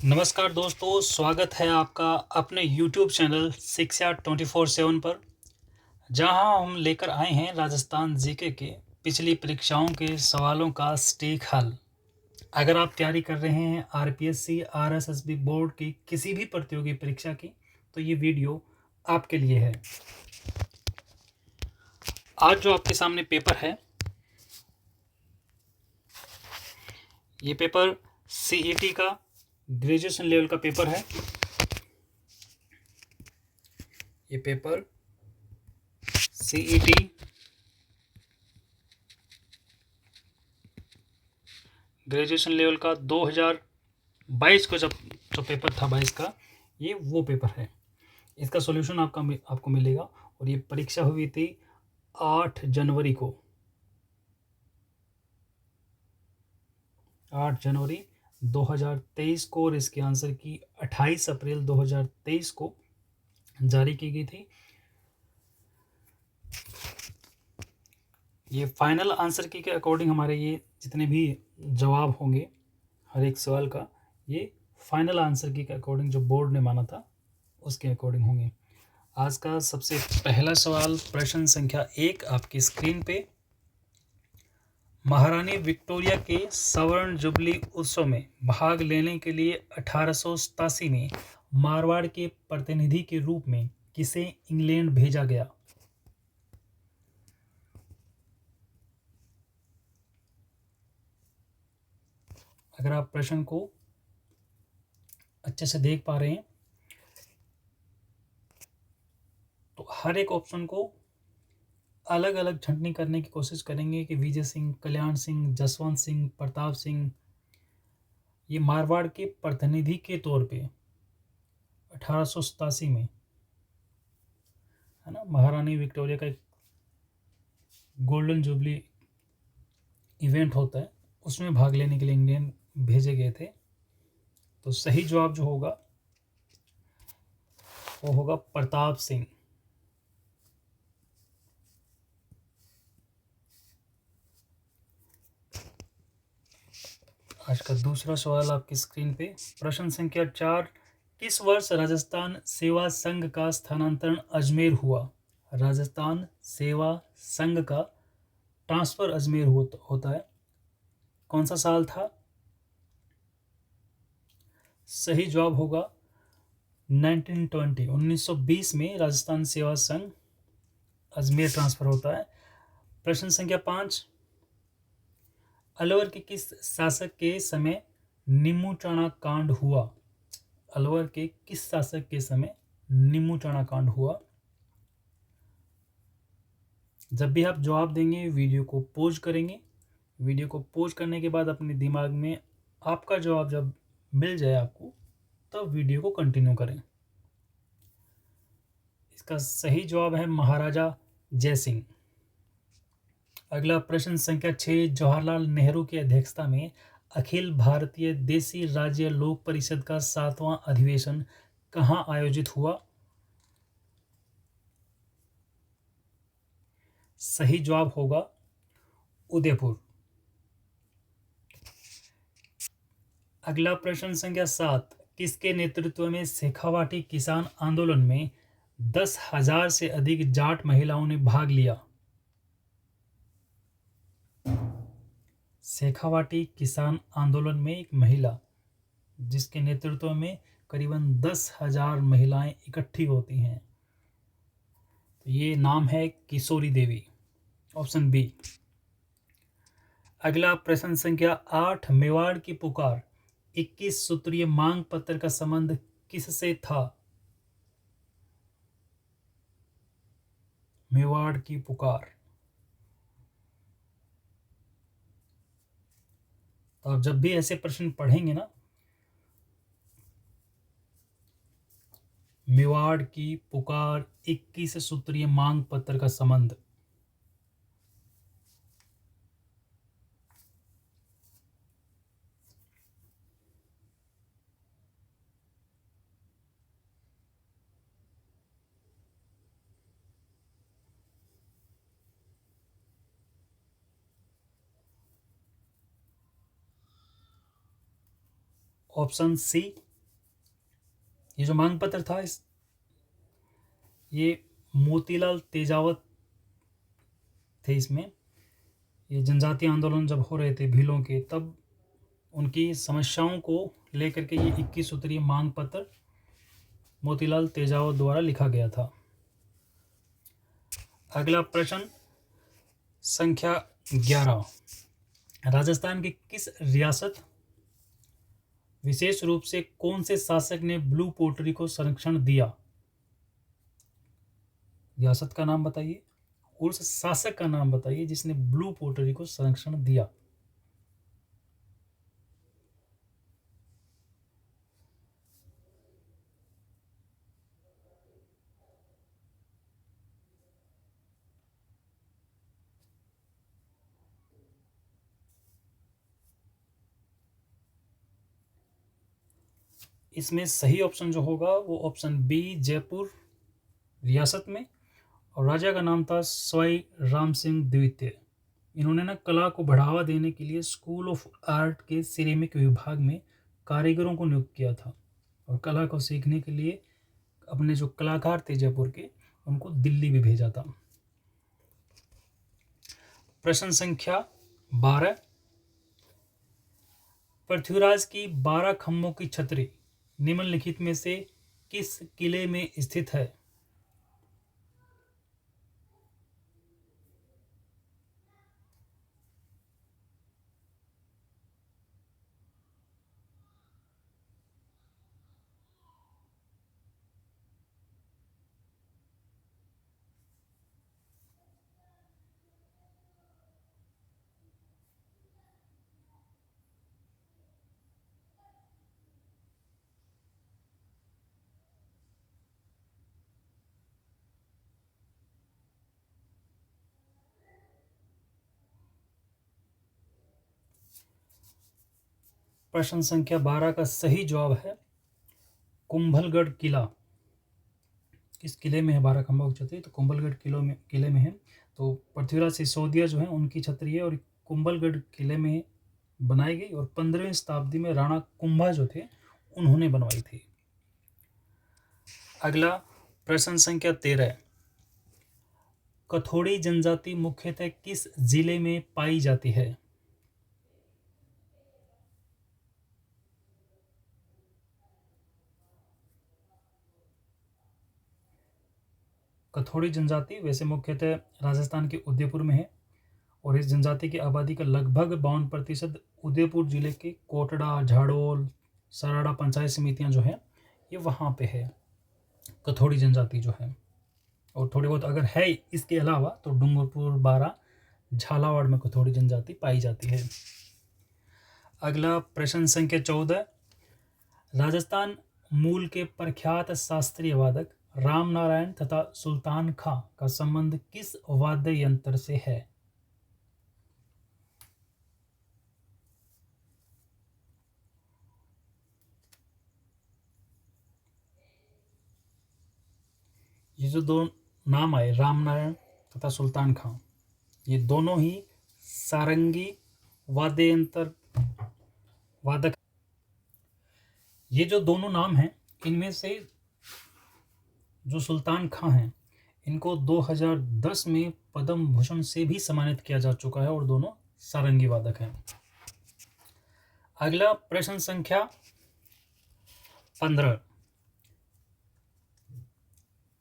नमस्कार दोस्तों, स्वागत है आपका अपने YouTube चैनल शिक्षा 24/7 पर, जहां हम लेकर आए हैं राजस्थान जीके के पिछली परीक्षाओं के सवालों का सटीक हल। अगर आप तैयारी कर रहे हैं आरपीएससी, आरएसएसबी बोर्ड की किसी भी प्रतियोगी परीक्षा की, तो ये वीडियो आपके लिए है। आज जो आपके सामने पेपर है, ये पेपर सीईटी का ग्रेजुएशन लेवल का पेपर है। ये पेपर सीईटी ग्रेजुएशन लेवल का 2022 को जो पेपर था 22 का, ये वो पेपर है। इसका सॉल्यूशन आपको मिलेगा। और ये परीक्षा हुई थी 8 जनवरी को, 8 जनवरी 2023 को, और इसके आंसर की 28 अप्रैल 2023 को जारी की गई थी। ये फाइनल आंसर की के अकॉर्डिंग हमारे ये जितने भी जवाब होंगे हर एक सवाल का, ये फाइनल आंसर की के अकॉर्डिंग जो बोर्ड ने माना था उसके अकॉर्डिंग होंगे। आज का सबसे पहला सवाल, प्रश्न संख्या 1 आपकी स्क्रीन पे। महारानी विक्टोरिया के स्वर्ण जुबली उत्सव में भाग लेने के लिए 1887 में मारवाड़ के प्रतिनिधि के रूप में किसे इंग्लैंड भेजा गया? अगर आप प्रश्न को अच्छे से देख पा रहे हैं तो हर एक ऑप्शन को अलग अलग छंटनी करने की कोशिश करेंगे कि विजय सिंह, कल्याण सिंह, जसवंत सिंह, प्रताप सिंह, ये मारवाड़ के प्रतिनिधि के तौर पे 1887 में, है ना, महारानी विक्टोरिया का एक गोल्डन जुबली इवेंट होता है, उसमें भाग लेने के लिए इंग्लैंड भेजे गए थे। तो सही जवाब जो होगा वो होगा प्रताप सिंह। आज का दूसरा सवाल आपकी स्क्रीन पे, प्रश्न संख्या 4, किस वर्ष राजस्थान सेवा संघ का स्थानांतरण अजमेर हुआ? राजस्थान सेवा संघ का ट्रांसफर अजमेर होता है, कौन सा साल था? सही जवाब होगा 1920 में राजस्थान सेवा संघ अजमेर ट्रांसफर होता है। प्रश्न संख्या 5, अलवर के किस शासक के समय निम्बूचाना कांड हुआ? अलवर के किस शासक के समय निम्बूचाना कांड हुआ? जब भी आप जवाब देंगे वीडियो को पॉज करेंगे। वीडियो को पॉज करने के बाद अपने दिमाग में आपका जवाब जब मिल जाए आपको, तब वीडियो को कंटिन्यू करें। इसका सही जवाब है महाराजा जय सिंह। अगला प्रश्न संख्या 6, जवाहरलाल नेहरू की अध्यक्षता में अखिल भारतीय देसी राज्य लोक परिषद का 7वां अधिवेशन कहाँ आयोजित हुआ? सही जवाब होगा उदयपुर। अगला प्रश्न संख्या 7, किसके नेतृत्व में शेखावाटी किसान आंदोलन में 10,000 से अधिक जाट महिलाओं ने भाग लिया? शेखावाटी किसान आंदोलन में एक महिला जिसके नेतृत्व में करीबन 10,000 महिलाएं इकट्ठी होती हैं, तो ये नाम है किशोरी देवी, ऑप्शन बी। अगला प्रश्न संख्या 8, मेवाड़ की पुकार 21 सूत्रीय मांग पत्र का संबंध किससे था? मेवाड़ की पुकार। तो आप जब भी ऐसे प्रश्न पढ़ेंगे ना, मेवाड़ की पुकार 21 सूत्रीय मांग पत्र का संबंध, ऑप्शन सी ये जो मांग पत्र था ये मोतीलाल तेजावत थे इसमें। ये जनजातीय आंदोलन जब हो रहे थे भीलों के, तब उनकी समस्याओं को लेकर के ये 21 सूत्रीय मांग पत्र मोतीलाल तेजावत द्वारा लिखा गया था। अगला प्रश्न संख्या 11, राजस्थान की किस रियासत विशेष रूप से कौन से शासक ने ब्लू पोर्ट्री को संरक्षण दिया? रियासत का नाम बताइए, उस शासक का नाम बताइए जिसने ब्लू पोर्ट्री को संरक्षण दिया। इसमें सही ऑप्शन जो होगा वो ऑप्शन बी, जयपुर रियासत में, और राजा का नाम था सवाई राम सिंह द्वितीय। इन्होंने ना कला को बढ़ावा देने के लिए स्कूल ऑफ आर्ट के सिरेमिक विभाग में कारीगरों को नियुक्त किया था, और कला को सीखने के लिए अपने जो कलाकार थे जयपुर के, उनको दिल्ली भी भेजा था। प्रश्न संख्या 12, पृथ्वीराज की 12 खंभों की छतरी निम्नलिखित में से किस किले में स्थित है? प्रश्न संख्या 12 का सही जवाब है कुंभलगढ़ किला। किस किले में है 12 खंभों की छतरी? तो कुंभलगढ़ किले में है। तो पृथ्वीराज सिसोदिया जो है उनकी छतरी है, और कुंभलगढ़ किले में बनाई गई, और 15वीं शताब्दी में राणा कुंभा जो थे उन्होंने बनवाई थी। अगला प्रश्न संख्या 13, कथोड़ी जनजाति मुख्यतः किस जिले में पाई जाती है? कथोड़ी जनजाति वैसे मुख्यतः राजस्थान के उदयपुर में है, और इस जनजाति की आबादी का लगभग 52% उदयपुर जिले के कोटड़ा, झाड़ोल, सराड़ा पंचायत समितियां जो है ये वहाँ पे है कथोड़ी जनजाति जो है। और थोड़ी बहुत अगर है इसके अलावा तो डूंगरपुर, बारा, झालावाड़ में कथोड़ी जनजाति पाई जाती है। अगला प्रश्न संख्या 14, राजस्थान मूल के प्रख्यात शास्त्रीय वादक राम नारायण तथा सुल्तान खां का संबंध किस वाद्य यंत्र से है? ये जो दो नाम आए राम नारायण तथा सुल्तान खां, ये दोनों ही सारंगी वाद्य यंत्र वादक। ये जो दोनों नाम हैं, इनमें से जो सुल्तान खां हैं इनको 2010 में पद्म भूषण से भी सम्मानित किया जा चुका है, और दोनों सारंगी वादक हैं। अगला प्रश्न संख्या 15,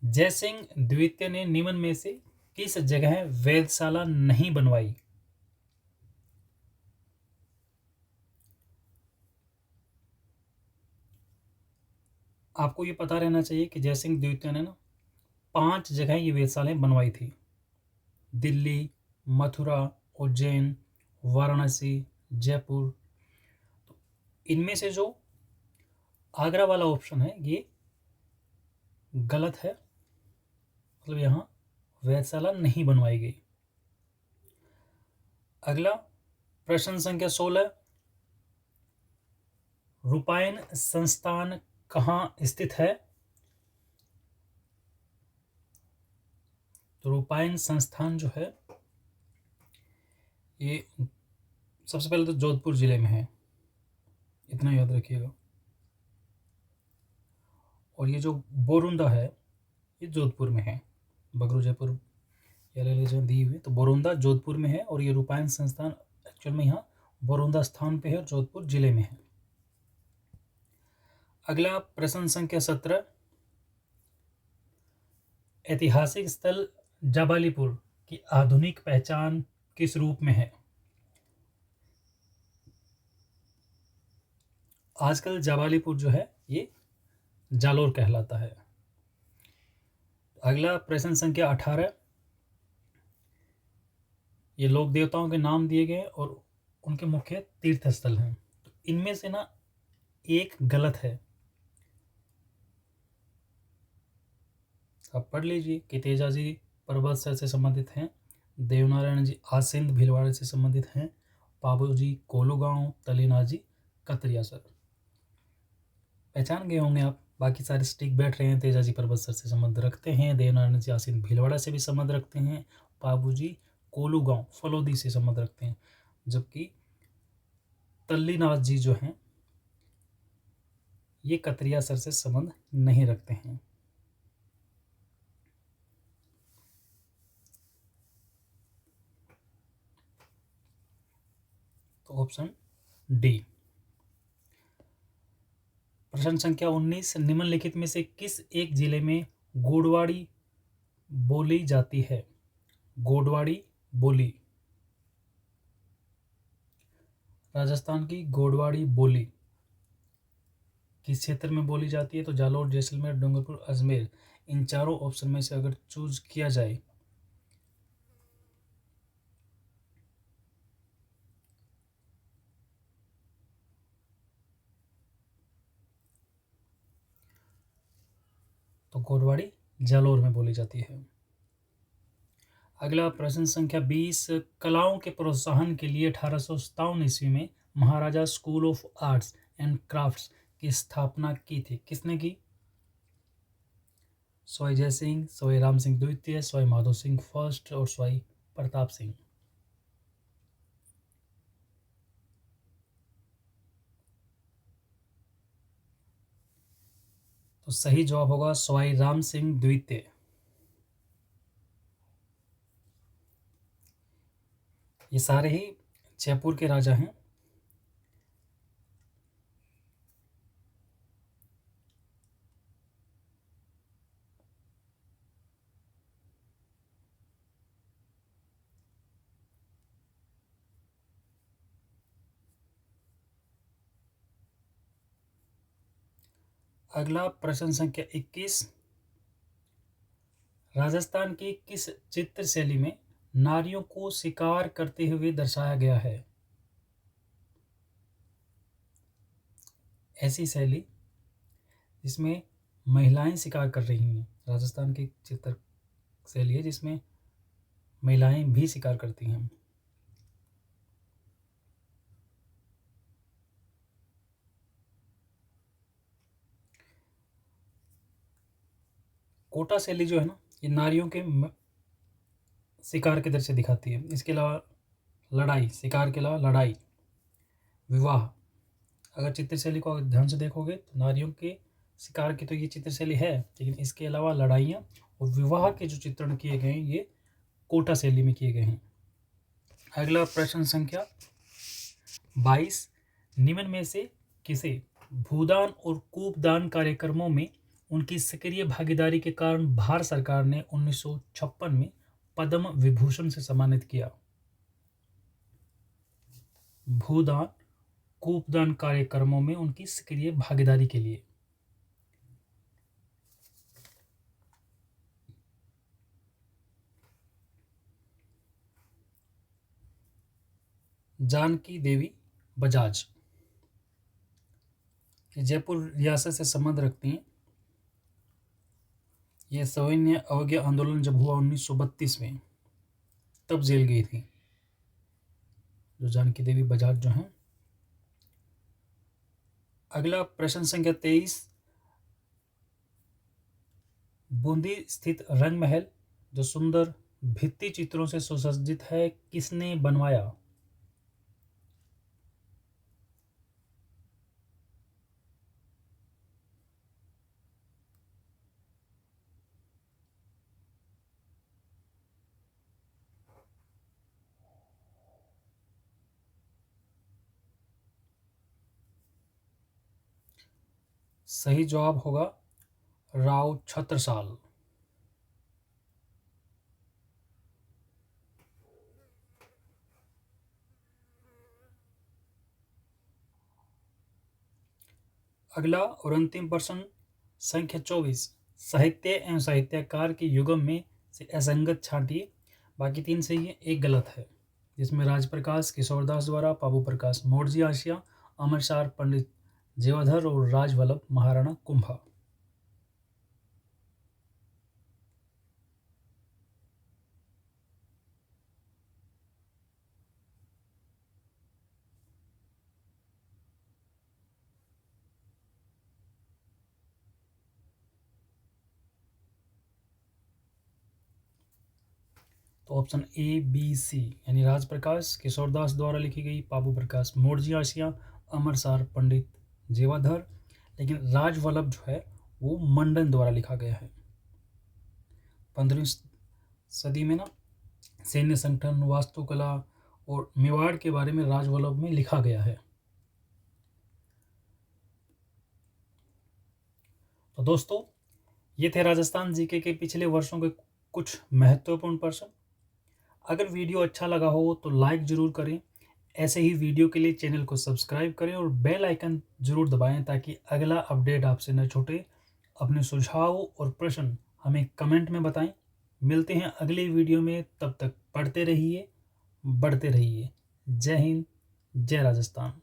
जयसिंह द्वितीय ने निम्न में से किस जगह वेधशाला नहीं बनवाई? आपको ये पता रहना चाहिए कि जयसिंह द्वितीय ने ना 5 जगह ये वेधशालाएं बनवाई थी: दिल्ली, मथुरा, उज्जैन, वाराणसी, जयपुर। तो इनमें से जो आगरा वाला ऑप्शन है ये गलत है, मतलब यहाँ वेधशाला नहीं बनवाई गई। अगला प्रश्न संख्या 16, रूपायन संस्थान कहाँ स्थित है? तो रूपायन संस्थान जो है ये सबसे पहले तो जोधपुर जिले में है, इतना याद रखिएगा। और ये जो बोरुंदा है ये जोधपुर में है। बगरू जयपुर दी हुई, तो बोरुंदा जोधपुर में है और ये रूपायन संस्थान एक्चुअल में यहाँ बोरुंदा स्थान पे है और जोधपुर जिले में है। अगला प्रश्न संख्या 17, ऐतिहासिक स्थल जाबालीपुर की आधुनिक पहचान किस रूप में है? आजकल जाबालीपुर जो है ये जालोर कहलाता है। अगला प्रश्न संख्या 18, ये लोक देवताओं के नाम दिए गए और उनके मुख्य तीर्थ स्थल हैं। तो इनमें से ना एक गलत है, आप पढ़ लीजिए कि तेजा जी परबतसर से संबंधित हैं, देवनारायण जी आसिंद भीलवाड़ा से संबंधित हैं, पाबू जी कोलूगांव, तलीना जी कतरियासर। पहचान गए होंगे आप। बाकी सारे स्टिक बैठ रहे हैं। तेजा जी परबतसर से संबंध रखते हैं, देवनारायण जी आसिंद भीलवाड़ा से भी संबंध रखते हैं, पाबू जी कोलूगांव फलोदी से संबंध रखते हैं, जबकि तल्लीनाथ जी जो हैं ये कतरियासर से संबंध नहीं रखते हैं। तो ऑप्शन डी। प्रश्न संख्या 19, निम्नलिखित में से किस एक जिले में गोडवाड़ी बोली जाती है? गोडवाड़ी बोली, राजस्थान की गोडवाड़ी बोली किस क्षेत्र में बोली जाती है? तो जालोर, जैसलमेर, डूंगरपुर, अजमेर। इन चारों ऑप्शन में से अगर चूज किया जाए तो गोडवाड़ी जालोर में बोली जाती है। अगला प्रश्न संख्या 20, कलाओं के प्रोत्साहन के लिए 1857 ईस्वी में Maharaja school of arts and crafts की स्थापना की थी। किसने की? स्वाई जय सिंह, स्वाई राम सिंह द्वितीय, स्वाई माधो सिंह फर्स्ट और स्वाई प्रताप सिंह। तो सही जवाब होगा स्वाई राम सिंह द्वितीय। ये सारे ही जयपुर के राजा हैं। अगला प्रश्न संख्या 21, राजस्थान की किस चित्र शैली में नारियों को शिकार करते हुए दर्शाया गया है? ऐसी शैली जिसमें महिलाएं शिकार कर रही हैं, राजस्थान की चित्र शैली है जिसमें महिलाएं भी शिकार करती हैं। कोटा शैली जो है ना ये नारियों के शिकार के दृश्य दिखाती है। इसके अलावा लड़ाई, शिकार के अलावा लड़ाई, विवाह। अगर चित्रशैली को ध्यान से देखोगे तो नारियों के शिकार की तो ये चित्रशैली है, लेकिन इसके अलावा लड़ाइयाँ और विवाह के जो चित्रण किए गए हैं ये कोटा शैली में किए गए हैं। अगला प्रश्न संख्या 22, निम्न में से किसे भूदान और कूपदान कार्यक्रमों में उनकी सक्रिय भागीदारी के कारण भारत सरकार ने 1956 में पद्म विभूषण से सम्मानित किया? भूदान कूपदान कार्यक्रमों में उनकी सक्रिय भागीदारी के लिए। जानकी देवी बजाज, जयपुर रियासत से संबंध रखती हैं। यह सविनय अवज्ञा आंदोलन जब हुआ 1932 में, तब जेल गई थी जो जानकी देवी बजाज जो हैं। अगला प्रश्न संख्या 23, बूंदी स्थित रंग महल जो सुंदर भित्ति चित्रों से सुसज्जित है किसने बनवाया? सही जवाब होगा राव छत्रसाल। अगला और अंतिम प्रश्न संख्या 24। साहित्य एवं साहित्यकार के युगम में से असंगत छांटिए। बाकी 3 सही है, एक गलत है, जिसमें राजप्रकाश किशोरदास द्वारा, बाबू प्रकाश मोर्जी आशिया, अमरसार पंडित जेवाधर और राजवल्लभ महाराणा कुंभा। तो ऑप्शन ए बी सी यानी राजप्रकाश किशोरदास द्वारा लिखी गई, बाबू प्रकाश मोर्जी आशिया, अमरसार पंडित जेवाधर। लेकिन राजवल्लभ जो है वो मंडन द्वारा लिखा गया है। 15वीं सदी में ना सैन्य संगठन, वास्तुकला और मेवाड़ के बारे में राजवल्लभ में लिखा गया है। तो दोस्तों, ये थे राजस्थान जीके के पिछले वर्षों के कुछ महत्वपूर्ण प्रश्न। अगर वीडियो अच्छा लगा हो तो लाइक ज़रूर करें। ऐसे ही वीडियो के लिए चैनल को सब्सक्राइब करें और बेल आइकन ज़रूर दबाएं ताकि अगला अपडेट आपसे न छूटे। अपने सुझाव और प्रश्न हमें कमेंट में बताएं। मिलते हैं अगले वीडियो में, तब तक पढ़ते रहिए, बढ़ते रहिए। जय हिंद, जय राजस्थान।